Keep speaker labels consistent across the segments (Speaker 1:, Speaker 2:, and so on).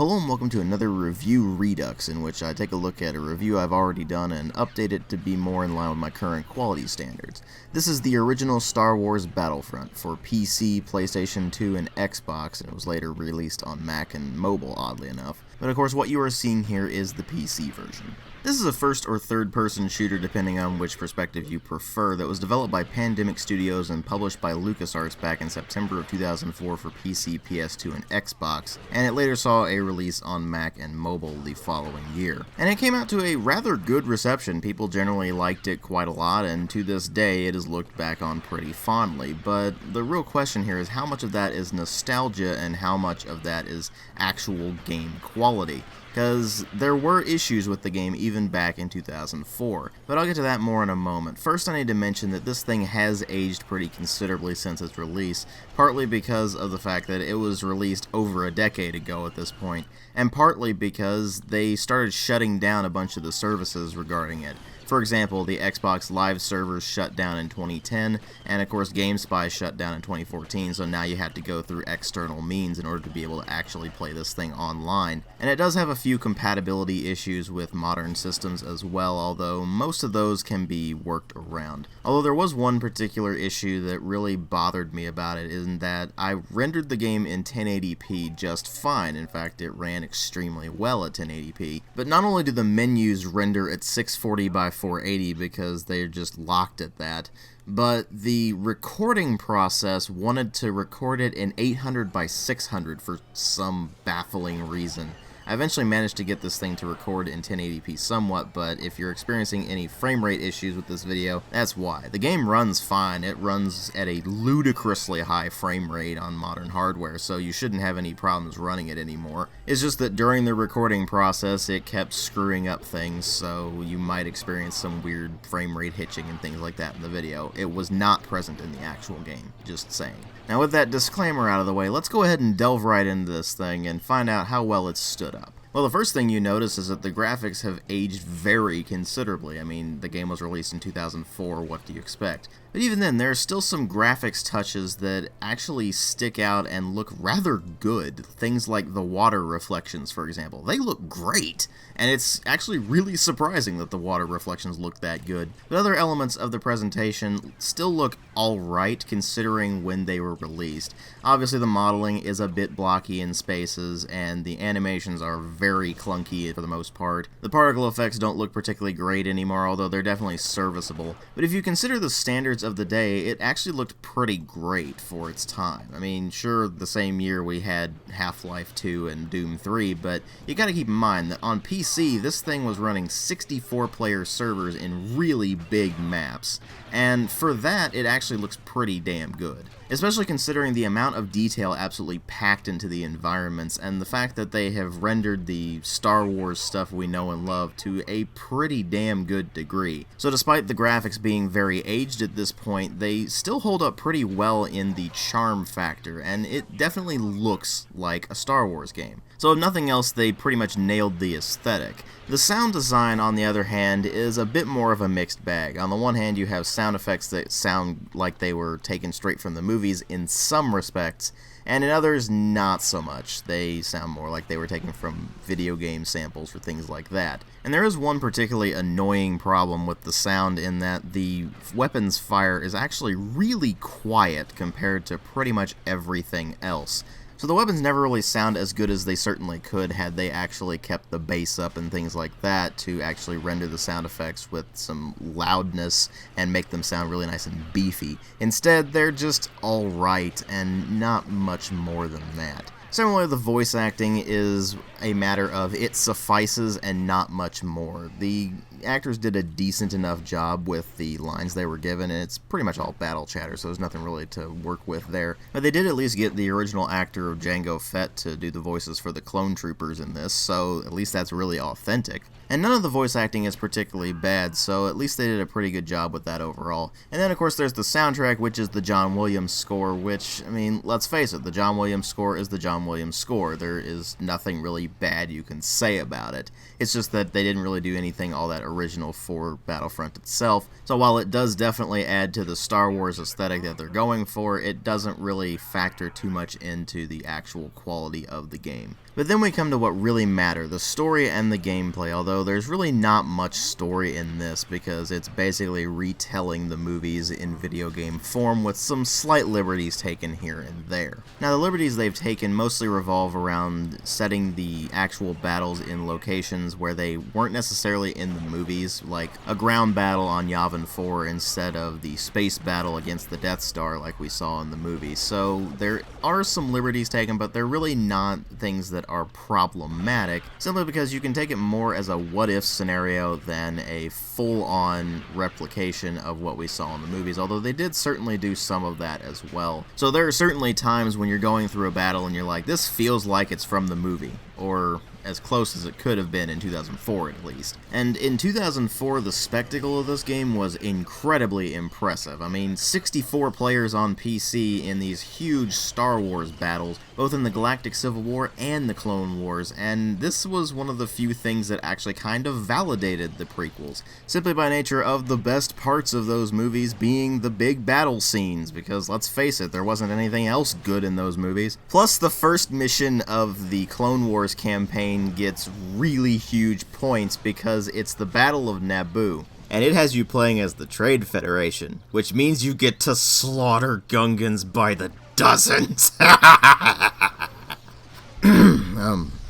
Speaker 1: Hello and welcome to another review Redux, in which I take a look at a review I've already done and update it to be more in line with my current quality standards. This is the original Star Wars Battlefront for PC, PlayStation 2, and Xbox, and it was later released on Mac and mobile, oddly enough. But of course what you are seeing here is the PC version. This is a first or third person shooter depending on which perspective you prefer that was developed by Pandemic Studios and published by LucasArts back in September of 2004 for PC, PS2, and Xbox, and it later saw a release on Mac and mobile the following year. And it came out to a rather good reception. People generally liked it quite a lot, and to this day it is looked back on pretty fondly, but the real question here is how much of that is nostalgia and how much of that is actual game quality. Because there were issues with the game even back in 2004, but I'll get to that more in a moment. First, I need to mention that this thing has aged pretty considerably since its release, partly because of the fact that it was released over a decade ago at this point, and partly because they started shutting down a bunch of the services regarding it. For example, the Xbox Live servers shut down in 2010, and of course GameSpy shut down in 2014, so now you had to go through external means in order to be able to actually play this thing online. And it does have a few compatibility issues with modern systems as well, although most of those can be worked around. Although there was one particular issue that really bothered me about it, in that I rendered the game in 1080p just fine. In fact, it ran extremely well at 1080p. But not only do the menus render at 640 by 480 because they're just locked at that, but the recording process wanted to record it in 800 by 600 for some baffling reason. I eventually managed to get this thing to record in 1080p somewhat, but if you're experiencing any frame rate issues with this video, that's why. The game runs fine. It runs at a ludicrously high frame rate on modern hardware, so you shouldn't have any problems running it anymore. It's just that during the recording process, it kept screwing up things, so you might experience some weird frame rate hitching and things like that in the video. It was not present in the actual game, just saying. Now with that disclaimer out of the way, let's go ahead and delve right into this thing and find out how well it's stood up. Well, the first thing you notice is that the graphics have aged very considerably. I mean, the game was released in 2004, what do you expect? But even then, there are still some graphics touches that actually stick out and look rather good. Things like the water reflections, for example. They look great, and it's actually really surprising that the water reflections look that good. But other elements of the presentation still look alright considering when they were released. Obviously, the modeling is a bit blocky in spaces, and the animations are very clunky for the most part. The particle effects don't look particularly great anymore, although they're definitely serviceable. But if you consider the standards of the day, it actually looked pretty great for its time. I mean, sure, the same year we had Half-Life 2 and Doom 3, but you gotta keep in mind that on PC, this thing was running 64-player servers in really big maps. And for that, it actually looks pretty damn good. Especially considering the amount of detail absolutely packed into the environments, and the fact that they have rendered the Star Wars stuff we know and love to a pretty damn good degree. So despite the graphics being very aged at this point, they still hold up pretty well in the charm factor, and it definitely looks like a Star Wars game. So if nothing else, they pretty much nailed the aesthetic. The sound design, on the other hand, is a bit more of a mixed bag. On the one hand, you have sound effects that sound like they were taken straight from the movies in some respects, and in others, not so much. They sound more like they were taken from video game samples or things like that. And there is one particularly annoying problem with the sound in that the weapons fire is actually really quiet compared to pretty much everything else. So the weapons never really sound as good as they certainly could had they actually kept the bass up and things like that to actually render the sound effects with some loudness and make them sound really nice and beefy. Instead, they're just alright and not much more than that. Similarly, the voice acting is a matter of it suffices and not much more. The actors did a decent enough job with the lines they were given, and it's pretty much all battle chatter, so there's nothing really to work with there. But they did at least get the original actor of Jango Fett to do the voices for the clone troopers in this, so at least that's really authentic. And none of the voice acting is particularly bad, so at least they did a pretty good job with that overall. And then, of course, there's the soundtrack, which is the John Williams score, which, I mean, let's face it, the John Williams score is the John Williams score. There is nothing really bad you can say about it. It's just that they didn't really do anything all that original for Battlefront itself. So while it does definitely add to the Star Wars aesthetic that they're going for, it doesn't really factor too much into the actual quality of the game. But then we come to what really matter, the story and the gameplay, although there's really not much story in this because it's basically retelling the movies in video game form with some slight liberties taken here and there. Now the liberties they've taken mostly revolve around setting the actual battles in locations where they weren't necessarily in the movies, like a ground battle on Yavin 4 instead of the space battle against the Death Star like we saw in the movies. So there are some liberties taken, but they're really not things that are problematic, simply because you can take it more as a what-if scenario than a full-on replication of what we saw in the movies, although they did certainly do some of that as well. So there are certainly times when you're going through a battle and you're like, this feels like it's from the movie, or as close as it could have been in 2004 at least. And in 2004, the spectacle of this game was incredibly impressive. I mean, 64 players on PC in these huge Star Wars battles, both in the Galactic Civil War and the Clone Wars, and this was one of the few things that actually kind of validated the prequels, simply by nature of the best parts of those movies being the big battle scenes, because let's face it, there wasn't anything else good in those movies. Plus, the first mission of the Clone Wars campaign gets really huge points because it's the Battle of Naboo, and it has you playing as the Trade Federation, which means you get to slaughter Gungans by the dozens.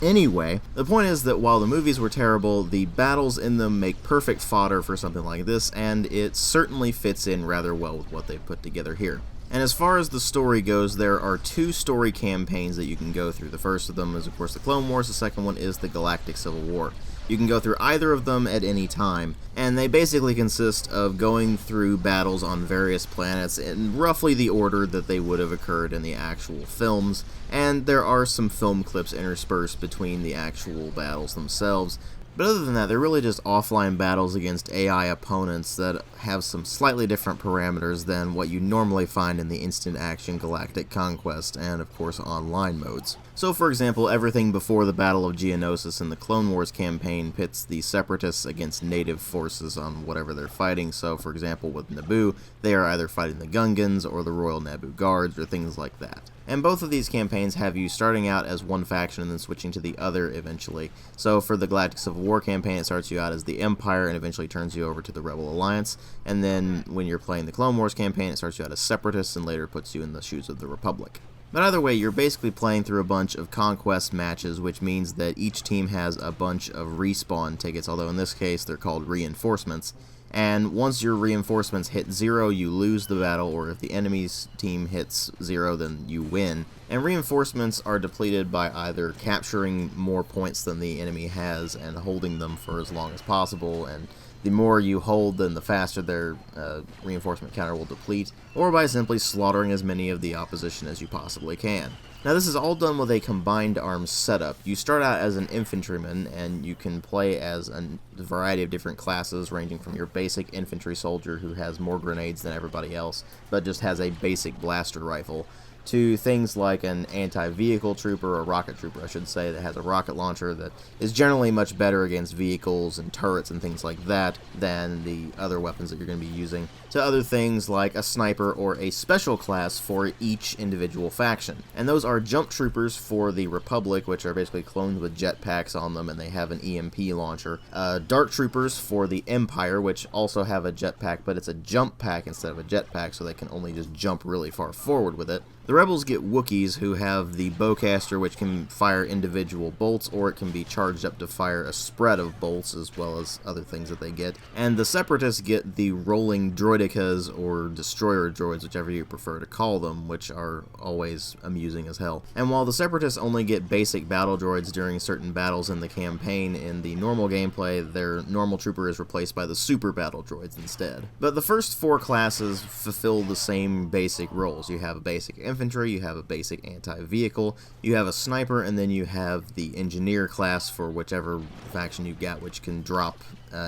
Speaker 1: Anyway, the point is that while the movies were terrible, the battles in them make perfect fodder for something like this, and it certainly fits in rather well with what they've put together here. And as far as the story goes, there are two story campaigns that you can go through. The first of them is, of course, the Clone Wars. The second one is the Galactic Civil War. You can go through either of them at any time, and they basically consist of going through battles on various planets in roughly the order that they would have occurred in the actual films, and there are some film clips interspersed between the actual battles themselves. But other than that, they're really just offline battles against AI opponents that have some slightly different parameters than what you normally find in the instant action Galactic Conquest and, of course, online modes. So, for example, everything before the Battle of Geonosis in the Clone Wars campaign pits the Separatists against native forces on whatever they're fighting. So, for example, with Naboo, they are either fighting the Gungans or the Royal Naboo Guards or things like that. And both of these campaigns have you starting out as one faction and then switching to the other eventually. So for the Galactic Civil War campaign, it starts you out as the Empire and eventually turns you over to the Rebel Alliance. And then when you're playing the Clone Wars campaign, it starts you out as Separatists and later puts you in the shoes of the Republic. But either way, you're basically playing through a bunch of conquest matches, which means that each team has a bunch of respawn tickets, although in this case they're called reinforcements. And once your reinforcements hit 0, you lose the battle, or if the enemy's team hits 0, then you win. And reinforcements are depleted by either capturing more points than the enemy has and holding them for as long as possible, and the more you hold, then the faster their reinforcement counter will deplete, or by simply slaughtering as many of the opposition as you possibly can. Now this is all done with a combined arms setup. You start out as an infantryman, and you can play as a variety of different classes, ranging from your basic infantry soldier who has more grenades than everybody else, but just has a basic blaster rifle, to things like an anti-vehicle trooper, or rocket trooper I should say, that has a rocket launcher that is generally much better against vehicles and turrets and things like that than the other weapons that you're going to be using, to other things like a sniper or a special class for each individual faction. And those are jump troopers for the Republic, which are basically clones with jetpacks on them and they have an EMP launcher. Dark troopers for the Empire, which also have a jetpack, but it's a jump pack instead of a jetpack, so they can only just jump really far forward with it. The Rebels get Wookiees, who have the bowcaster, which can fire individual bolts, or it can be charged up to fire a spread of bolts, as well as other things that they get. And the Separatists get the rolling droidicas, or destroyer droids, whichever you prefer to call them, which are always amusing as hell. And while the Separatists only get basic battle droids during certain battles in the campaign, in the normal gameplay, their normal trooper is replaced by the super battle droids instead. But the first 4 classes fulfill the same basic roles. You have a basic infantry, you have a basic anti-vehicle, you have a sniper, and then you have the engineer class for whichever faction you got, which can drop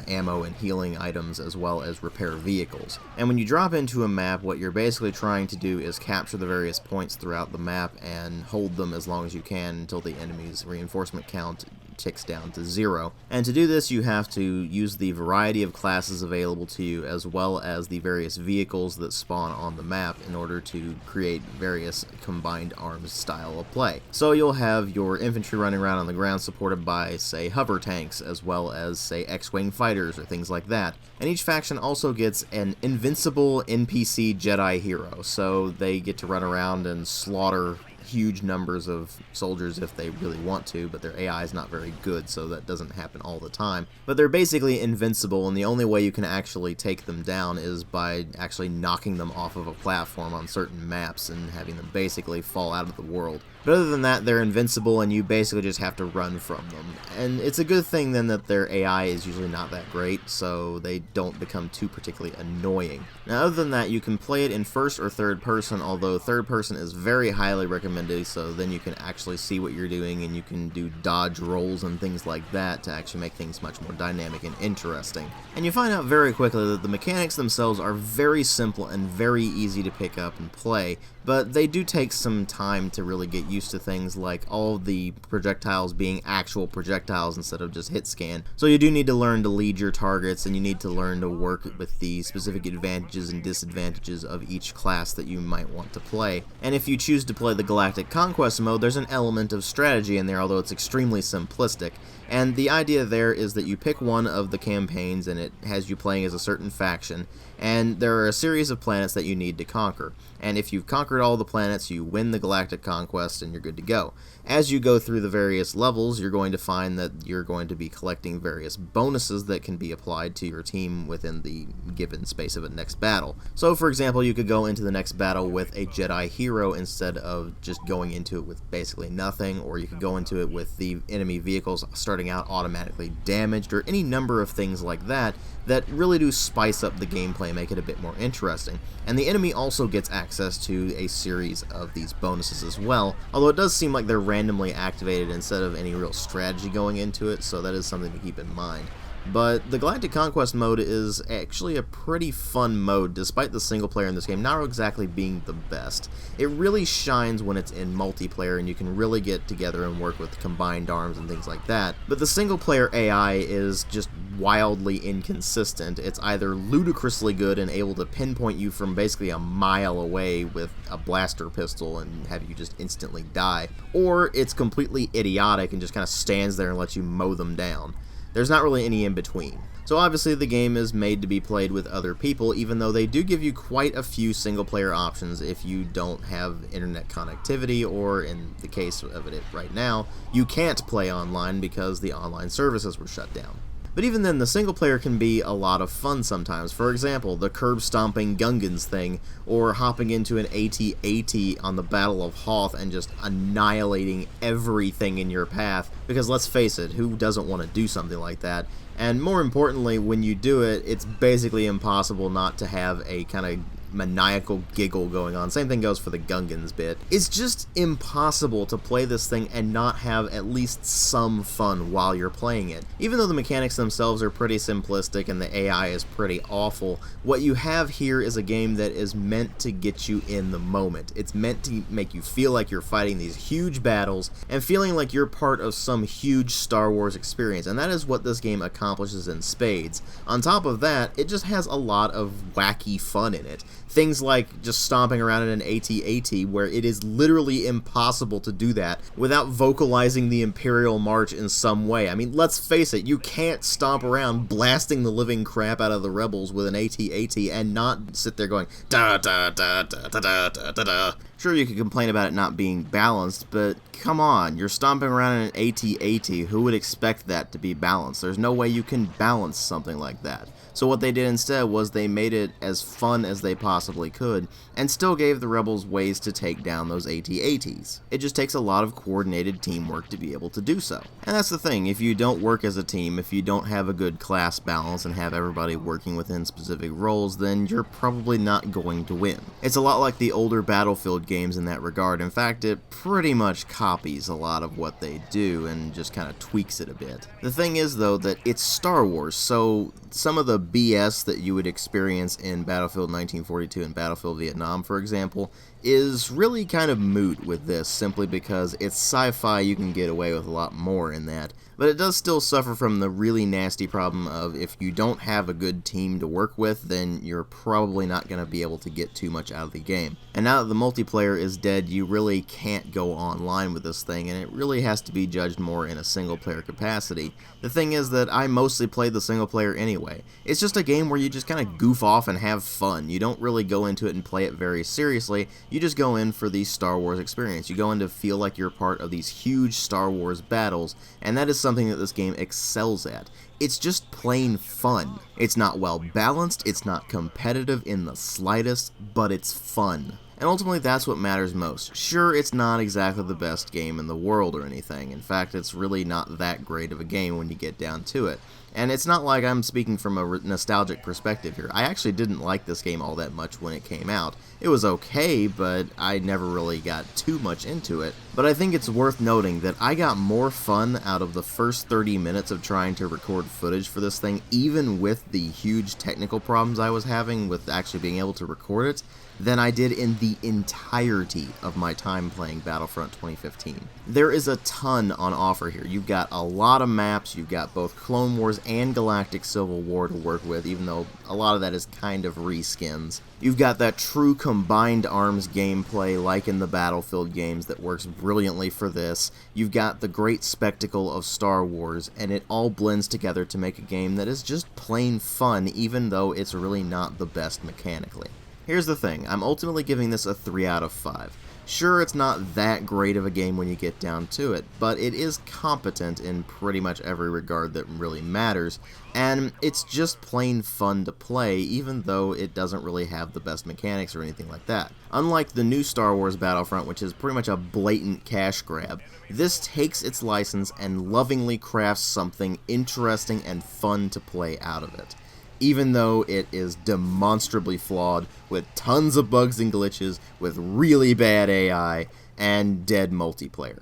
Speaker 1: ammo and healing items as well as repair vehicles. And when you drop into a map, what you're basically trying to do is capture the various points throughout the map and hold them as long as you can until the enemy's reinforcement count ticks down to 0. And to do this, you have to use the variety of classes available to you, as well as the various vehicles that spawn on the map in order to create various combined arms style of play. So you'll have your infantry running around on the ground supported by, say, hover tanks, as well as, say, X-Wing fighters or things like that. And each faction also gets an invincible NPC Jedi hero, so they get to run around and slaughter huge numbers of soldiers if they really want to, but their AI is not very good, so that doesn't happen all the time. But they're basically invincible, and the only way you can actually take them down is by actually knocking them off of a platform on certain maps and having them basically fall out of the world. But other than that, they're invincible, and you basically just have to run from them. And it's a good thing then that their AI is usually not that great, so they don't become too particularly annoying. Now, other than that, you can play it in first or third person, although third person is very highly recommended, so then you can actually see what you're doing, and you can do dodge rolls and things like that to actually make things much more dynamic and interesting. And you find out very quickly that the mechanics themselves are very simple and very easy to pick up and play, but they do take some time to really get used to things like all the projectiles being actual projectiles instead of just hit scan. So you do need to learn to lead your targets, and you need to learn to work with the specific advantages and disadvantages of each class that you might want to play. And if you choose to play the Galactic Conquest mode, there's an element of strategy in there, although it's extremely simplistic. And the idea there is that you pick one of the campaigns and it has you playing as a certain faction, and there are a series of planets that you need to conquer. And if you've conquered all the planets, you win the Galactic Conquest and you're good to go. As you go through the various levels, you're going to find that you're going to be collecting various bonuses that can be applied to your team within the given space of a next battle. So for example, you could go into the next battle with a Jedi hero instead of just going into it with basically nothing, or you could go into it with the enemy vehicles starting out automatically damaged, or any number of things like that that really do spice up the gameplay, make it a bit more interesting. And the enemy also gets access to a series of these bonuses as well, although it does seem like they're randomly activated instead of any real strategy going into it, so that is something to keep in mind. But the Galactic Conquest mode is actually a pretty fun mode, despite the single player in this game not exactly being the best. It really shines when it's in multiplayer and you can really get together and work with combined arms and things like that. But the single player AI is just wildly inconsistent. It's either ludicrously good and able to pinpoint you from basically a mile away with a blaster pistol and have you just instantly die, or it's completely idiotic and just kind of stands there and lets you mow them down. There's not really any in between. So obviously the game is made to be played with other people, even though they do give you quite a few single player options if you don't have internet connectivity, or in the case of it right now, you can't play online because the online services were shut down. But even then, the single player can be a lot of fun sometimes. For example, the curb stomping Gungans thing, or hopping into an AT-AT on the Battle of Hoth and just annihilating everything in your path, because let's face it, who doesn't want to do something like that? And more importantly, when you do it, it's basically impossible not to have a kind of maniacal giggle going on. Same thing goes for the Gungans bit. It's just impossible to play this thing and not have at least some fun while you're playing it. Even though the mechanics themselves are pretty simplistic and the AI is pretty awful, what you have here is a game that is meant to get you in the moment. It's meant to make you feel like you're fighting these huge battles and feeling like you're part of some huge Star Wars experience, and that is what this game accomplishes in spades. On top of that, it just has a lot of wacky fun in it. Things like just stomping around in an AT-AT, where it is literally impossible to do that without vocalizing the Imperial March in some way. I mean, let's face it, you can't stomp around blasting the living crap out of the rebels with an AT-AT and not sit there going da da da da da da da da da. Sure, you could complain about it not being balanced, but come on, you're stomping around in an AT-AT. Who would expect that to be balanced? There's no way you can balance something like that. So what they did instead was they made it as fun as they possibly could, and still gave the rebels ways to take down those AT-ATs. It just takes a lot of coordinated teamwork to be able to do so. And that's the thing, if you don't work as a team, if you don't have a good class balance and have everybody working within specific roles, then you're probably not going to win. It's a lot like the older Battlefield games in that regard. In fact, it pretty much copies a lot of what they do and just kind of tweaks it a bit. The thing is, though, that it's Star Wars, so some of the BS that you would experience in Battlefield 1942 42 in Battlefield Vietnam, for example, is really kind of moot with this, simply because it's sci-fi. You can get away with a lot more in that, but it does still suffer from the really nasty problem of if you don't have a good team to work with, then you're probably not going to be able to get too much out of the game. And now that the multiplayer is dead, you really can't go online with this thing, and it really has to be judged more in a single-player capacity. The thing is that I mostly played the single-player anyway. It's just a game where you just kind of goof off and have fun. You don't really go into it and play it very seriously. You just go in for the Star Wars experience. You go in to feel like you're part of these huge Star Wars battles, and that is something that this game excels at. It's just plain fun. It's not well balanced, it's not competitive in the slightest, but it's fun. And ultimately, that's what matters most. Sure, it's not exactly the best game in the world or anything. In fact, it's really not that great of a game when you get down to it. And it's not like I'm speaking from a nostalgic perspective here. I actually didn't like this game all that much when it came out. It was okay, but I never really got too much into it. But I think it's worth noting that I got more fun out of the first 30 minutes of trying to record footage for this thing, even with the huge technical problems I was having with actually being able to record it, than I did in the entirety of my time playing Battlefront 2015. There is a ton on offer here. You've got a lot of maps, you've got both Clone Wars and Galactic Civil War to work with, even though a lot of that is kind of reskins. You've got that true combined arms gameplay like in the Battlefield games that works brilliantly for this. You've got the great spectacle of Star Wars, and it all blends together to make a game that is just plain fun, even though it's really not the best mechanically. Here's the thing, I'm ultimately giving this a 3 out of 5. Sure, it's not that great of a game when you get down to it, but it is competent in pretty much every regard that really matters, and it's just plain fun to play, even though it doesn't really have the best mechanics or anything like that. Unlike the new Star Wars Battlefront, which is pretty much a blatant cash grab, this takes its license and lovingly crafts something interesting and fun to play out of it, even though it is demonstrably flawed, with tons of bugs and glitches, with really bad AI, and dead multiplayer.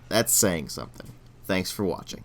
Speaker 1: That's saying something. Thanks for watching.